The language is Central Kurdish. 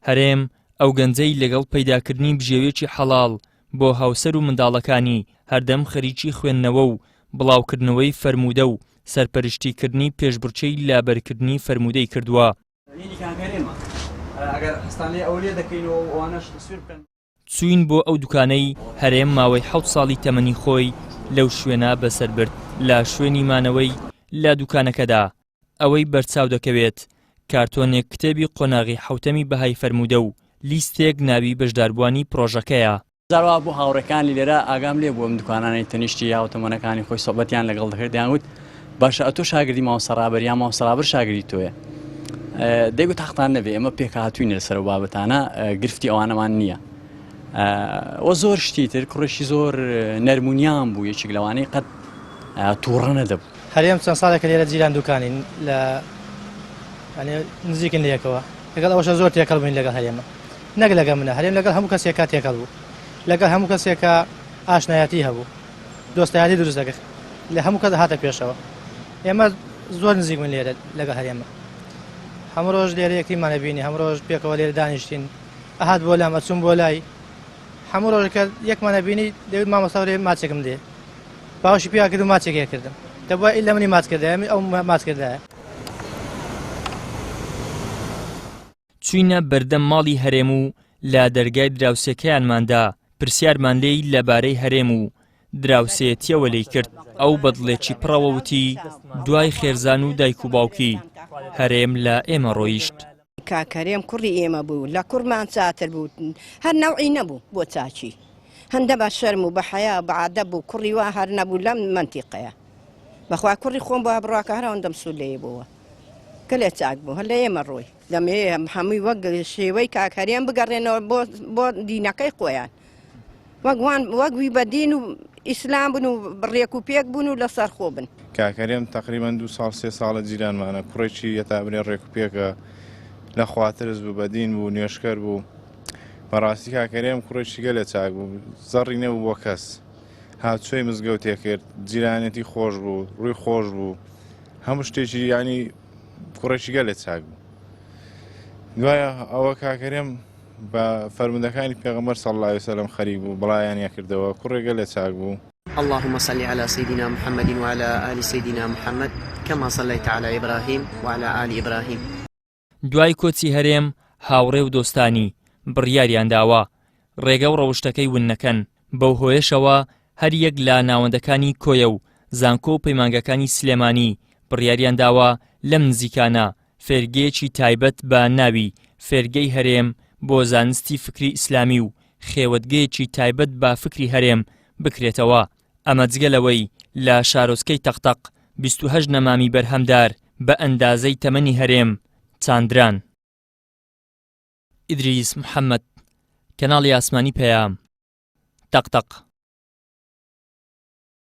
هەرێم ئەو گەنجەی لەگەڵ پەیداکردنی بژێوێکی حەڵاڵ بۆ هاوسەر و منداڵەکانی هەردەم خەریکی خوێندنەوە و بڵاوکردنەوەی فەرموودە و سەرپەرشتیکردنی پێشبڕکێی لابەرکردنی فەرموودەی کردووە. چوین بۆ ئەو دوکانەی هەرێم ماوەی 7 ساڵی تەمەنی خۆی لەو شوێنە بەسەر برد لە شوێنی مانەوەی لە دوکانەکەدا. ئەوەی بەرچاو دەکەوێت کارتۆنێک کتێبی قۆناغی حوتەمی بەهای فەرموودە و لیستێک ناوی بەشداربووانی پرۆژەکەیە. زاروا بۆ هاوڕێکانی لێرە ئاگام لێ بووم دوکانانی تەنیشتی یاوتەمەنەکانی خۆی سۆبەتیان لەگەڵ دەکرد دەیانگوت باشە ئەتۆ شاگردی ماوەسەرابەر یا ماوەسەرابەر شاگردی تۆیە. دەیگوت تاختان نەبێ ئێمە پێکهاتووین لەسەر بابەتانە گرفتی ئەوانەمان نییە. وە زۆر شتی تر کوڕێکی زۆر نەرمونیان بوو یەکێک لەوانەی قەت تووڕە نەدەبوو. هەرێم چەند ساڵێکە لێرە جیران دوکانین لە نزیکن لەیەکەوە لەگەڵ ئەوەشە زۆر تێکەڵ بووین لەگەڵ هەرێمە نەک لەگەڵ منە هەرێم لەگەڵ هەموو کەسێکا تێکەڵ بوو لەگەڵ هەموو کەسێکە ئاشنایەتی هەبوو دۆستایەتی دروست دەکرد لە هەموو کەس هاتە پێشەوە. ئێمە زۆر نزیک من لێرە لەگەڵ هەرێمە هەموو ڕۆژ لێرە یەکتریمانە بینی هەموو ڕۆژ پێکەوە لێرە دانیشتین ئەهات بۆ لام ئەچوون بۆ لای هەموو ڕۆژەکە یەکمانە بینی دەوێت مامۆستاورێ ماچێکم دێ باوشی پیا کرد و ماچێک کردم دەبووە ئیلا منی ماچکردایە ئەو ماچکردایە. چوینە بەردەم ماڵی هەرێم و لە دەرگای دراوسێکەیانماندا پرسیارمان لێی لەبارەی هەرێم و دراوسێتیەوە لێی کرد. ئەو بەدڵێکی پڕەوە وتی دوای خێرزان و دایک و باوکی هەرێم لە ئێمە ڕۆیشت. کاکەرێم کوڕی ئێمە بوو لە کوڕمان چاتر بوو هەر نەوعی نەبوو بۆ چاچی هەندە بە شەرم و بە حەیا بەعادە بوو کوڕی وا هەر نەبوو لەم منتیقەیە بەخوا کوڕی خۆم بۆ بڕاکە هەرەوەندەم سوود لێ بووە کلێ چاک بوو هەر لە ئێمە ڕۆی دەمێ هەمووی وەک شێوەی کاکەرێم بگەڕێنەوە بۆ دینەکەی خۆیان وەک وی بە دین و ئیسلام بن و بڕێک و پێک بوون و لەسەر خۆ بن. کاکەرێم تقریبا 2 ساڵ 3 ساڵە جیرانمانە کوڕێکی یەتابنێ ڕێک و پێکە لە خواترز بوو بە دین بوو نوێشکەر بوو بەڕاستی کاکەرێم کوڕێکی گەلێ چاک بوو زەڕی نەبوو بۆ کەس هاتچۆی مزگەوتێ کرد جیرانەتی خۆش بوو ڕووی خۆش بوو هەموو شتێکی ینی کوڕێکی گەلێ چاک بوو. دوایە ئەوە کاکەرێم بە فەرموودەکانی پێغەمبەر صلی الله علیه وسلم خەریک بوو بڵایانیان کردەوە کوڕێ گەلێ چاک بوو. اللهم صل على سيدنا محمد وعلى آل سيدنا محمد كما صليت على إبراهيم وعلى آل إبراهيم. دوای کۆچی هەرێم هاوڕێ و دۆستانی بڕیاریان داوە ڕێگە و ڕەوشتەکەی ون نەکەن. بەو هۆیشەوە هەر یەک لە ناوەندەکانی کۆیە و زانکۆ و پەیمانگەکانی سلێمانی بڕیاریان داوە لەم نزیکانە فێرگەیەکی تایبەت بە ناوی فێرگەی هەرێم بۆ زانستی فکری ئیسلامی و خێوەتگەیەکی تایبەت بە فکری هەرێم بکرێتەوە. ئەمە جگەلەوەی لە شارۆچکەی تەقتەق 28 نەمامی بەرهەمدار بە ئەندازەی تەمەنی هەرێم چاندران. ئیدریس محەممەد، کەناڵی ئاسمانی پەیام، تەقتەق.